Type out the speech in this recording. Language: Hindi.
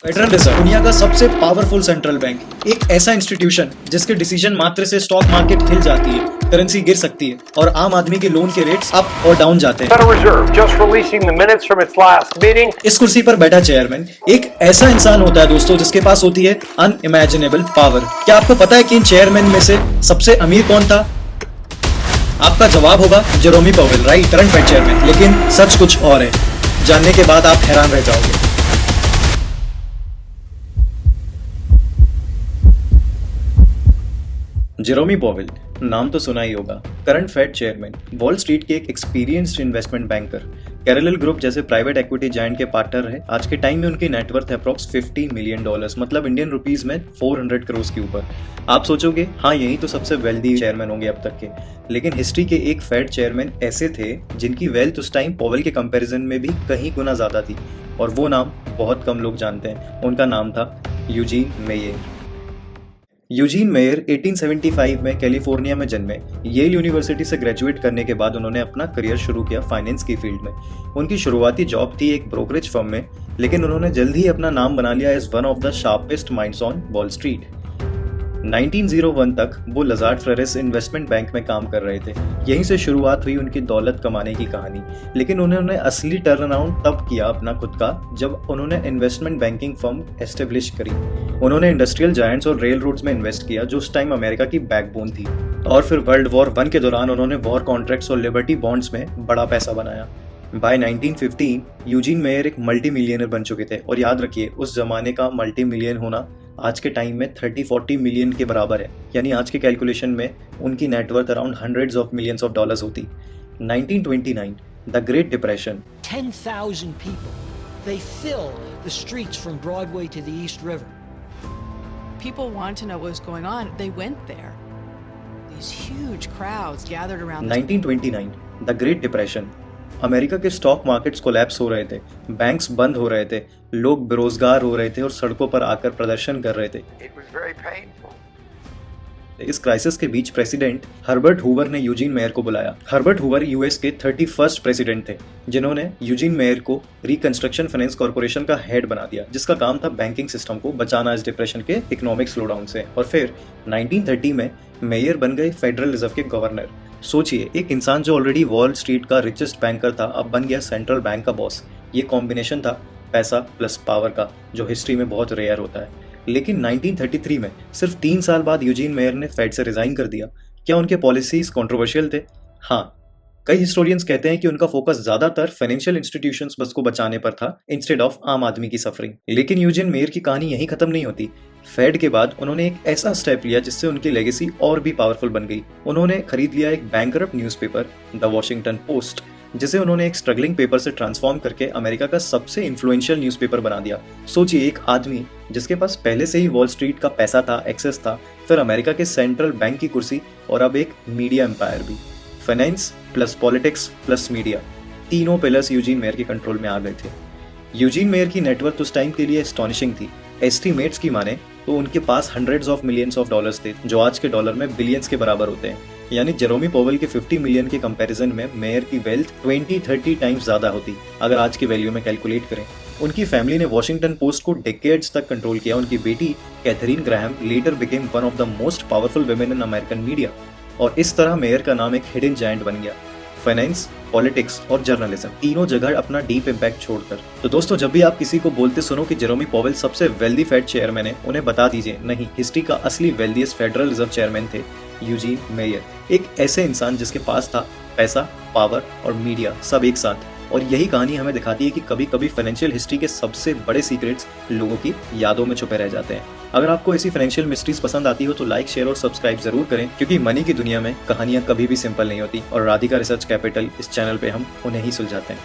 फेडरल रिजर्व दुनिया का सबसे पावरफुल सेंट्रल बैंक, एक ऐसा इंस्टीट्यूशन जिसके डिसीजन मात्र से स्टॉक मार्केट हिल जाती है, करेंसी गिर सकती है और आम आदमी के लोन के रेट्स अप और डाउन जाते हैं। Federal Reserve just releasing the minutes from its last meeting. इस कुर्सी पर बैठा चेयरमैन एक ऐसा इंसान होता है दोस्तों जिसके पास होती है अनइमेजिनेबल पावर। क्या आपको पता है कि इन चेयरमैन में से सबसे अमीर कौन था? आपका जवाब होगा Jerome Powell, right, current Fed chairman. लेकिन सच कुछ और है, जानने के बाद आप हैरान रह जाओगे। जेरोमी पावेल नाम तो सुना ही होगा, current Fed chairman, wall street के एक experienced investment banker, carrier group जैसे प्राइवेट इक्विटी जायंट के पार्टनर रहे। आज के टाइम में उनकी नेटवर्थ अप्रॉक्स $50 मिलियन, मतलब इंडियन रुपीस में 400 करोड़ के ऊपर। आप सोचोगे हाँ यही तो सबसे वेल्दी चेयरमैन होंगे अब तक के, लेकिन हिस्ट्री के एक फेड चेयरमैन ऐसे थे जिनकी वेल्थ उस टाइम पावेल के कंपैरिजन में भी कहीं गुना ज्यादा थी, और वो नाम बहुत कम लोग जानते हैं। उनका नाम था यूजीन मेयर। यूजीन मेयर 1875 में कैलिफोर्निया में जन्मे। येल यूनिवर्सिटी से ग्रेजुएट करने के बाद उन्होंने अपना करियर शुरू किया फाइनेंस की फील्ड में। उनकी शुरुआती जॉब थी एक ब्रोकरेज फर्म में, लेकिन उन्होंने जल्द ही अपना नाम बना लिया as one of the sharpest minds on Wall Street. 1901 तक वो लजार्ड फ्रेरेस इन्वेस्टमेंट बैंक में काम कर रहे थे। यहीं से शुरुआत हुई उनकी दौलत कमाने की कहानी। लेकिन उन्होंने असली टर्न अराउंड तब किया अपना खुद का जब उन्होंने इन्वेस्टमेंट बैंकिंग फर्म एस्टेब्लिश करी। उन्होंने इंडस्ट्रियल जायंट्स और रेल रोड्स में इन्वेस्ट किया जो उस टाइम अमेरिका की बैकबोन थी, और फिर वर्ल्ड वॉर 1 के दौरान उन्होंने वॉर कॉन्ट्रैक्ट्स और लिबर्टी बॉन्ड्स में बड़ा पैसा बनाया। बाय 1915 यूजीन मेयर एक मल्टी मिलियनर बन चुके थे, और याद रखिए उस जमाने का मल्टी मिलियन होना आज के टाइम में 30-40 मिलियन के बराबर है, यानी आज के कैलकुलेशन में उनकी net worth around hundreds of millions of dollars होती। 1929 the great depression, 10,000 people. They fill the streets from Broadway to the East River. People want to know what was going on. They went there. These huge crowds gathered around. 1929 the great depression, America के स्टॉक मार्केट्स कोलैप्स हो रहे थे, बैंक्स बंद हो रहे थे, लोग बेरोजगार हो रहे थे और सड़कों पर आकर प्रदर्शन कर रहे थे। It was very painful. इस क्राइसिस के बीच प्रेसिडेंट हर्बर्ट हूवर ने यूजीन मेयर को बुलाया। हर्बर्ट हूवर यूएस के 31st प्रेसिडेंट थे, जिन्होंने यूजीन मेयर को रिकंस्ट्रक्शन फाइनेंस कॉर्पोरेशन का हेड बना दिया, जिसका काम था बैंकिंग सिस्टम को बचाना इस डिप्रेशन के इकोनॉमिक स्लोडाउन से। और फिर 1930 में मेयर बन गए फेडरल रिजर्व के गवर्नर। सोचिए, एक इंसान जो ऑलरेडी वॉल स्ट्रीट का रिचेस्ट बैंकर था अब बन गया सेंट्रल बैंक का बॉस। ये कॉम्बिनेशन था पैसा प्लस पावर का, जो हिस्ट्री में बहुत रेयर होता है। लेकिन 1933 में सिर्फ 3 साल बाद यूजीन मेयर ने फेड से रिजाइन कर दिया। क्या उनके पॉलिसीज कंट्रोवर्शियल थे? हाँ, कई हिस्टोरियंस कहते हैं कि उनका फोकस ज्यादातर फाइनेंशियल इंस्टीट्यूशंस बस को बचाने पर था इंस्टेड ऑफ आम आदमी की सफरिंग। लेकिन यूजीन मेयर की कहानी यहीं खत्म नहीं होती। फेड के बाद उन्होंने एक ऐसा स्टेप लिया जिससे उनकी लेगेसी और भी पावरफुल बन गई। उन्होंने खरीद लिया एक bankrupt newspaper the Washington post, जिसे उन्होंने एक स्ट्रगलिंग पेपर से ट्रांसफॉर्म करके अमेरिका का सबसे इन्फ्लुएंशियल न्यूज़पेपर बना दिया। सोचिए, एक आदमी जिसके पास पहले से ही वॉल स्ट्रीट का पैसा था, एक्सेस था, फिर अमेरिका के सेंट्रल बैंक की कुर्सी, और अब एक मीडिया एम्पायर भी। Finance plus politics plus media, तीनों पिलर्स यूजीन मेयर के कंट्रोल में आ गए थे। यूजीन मेयर की नेटवर्थ उस टाइम के लिए एस्टॉनिशिंग थी। एस्टीमेट्स की माने तो उनके पास hundreds of millions of dollars थे, जो आज के डॉलर में बिलियंस के बराबर होते हैं। यानी जेरोमी पावेल के 50 मिलियन के कंपैरिजन में मेयर की वेल्थ 20-30 टाइम्स ज्यादा होती अगर आज की वैल्यू में कैलकुलेट करें। उनकी फैमिली ने वॉशिंगटन पोस्ट को डेकेड्स तक कंट्रोल किया। उनकी बेटी Katharine Graham later became one of the most powerful women in American media, और इस तरह मेयर का नाम एक हिडन जायंट बन गया। फाइनेंस, पॉलिटिक्स और जर्नलिज्म, तीनों जगह अपना डीप इम्पैक्ट छोड़कर। तो दोस्तों, जब भी आप किसी को बोलते सुनो कि जेरोमी पावेल सबसे वेल्दी फेड चेयरमैन है, उन्हें बता दीजिए नहीं, हिस्ट्री का असली वेल्दीएस्ट फेडरल रिजर्व चेयरमैन थे यूजीन मेयर। एक ऐसे इंसान जिसके पास था पैसा, पावर और मीडिया सब एक साथ। और यही कहानी हमें दिखाती है कि कभी कभी फाइनेंशियल हिस्ट्री के सबसे बड़े सीक्रेट्स लोगों की यादों में छुपे रह जाते हैं। अगर आपको ऐसी फाइनेंशियल मिस्ट्रीज पसंद आती हो तो लाइक, शेयर और सब्सक्राइब जरूर करें, क्योंकि मनी की दुनिया में कहानियां कभी भी सिंपल नहीं होती, और राधिका रिसर्च कैपिटल इस चैनल पे हम उन्हें ही सुलझाते हैं।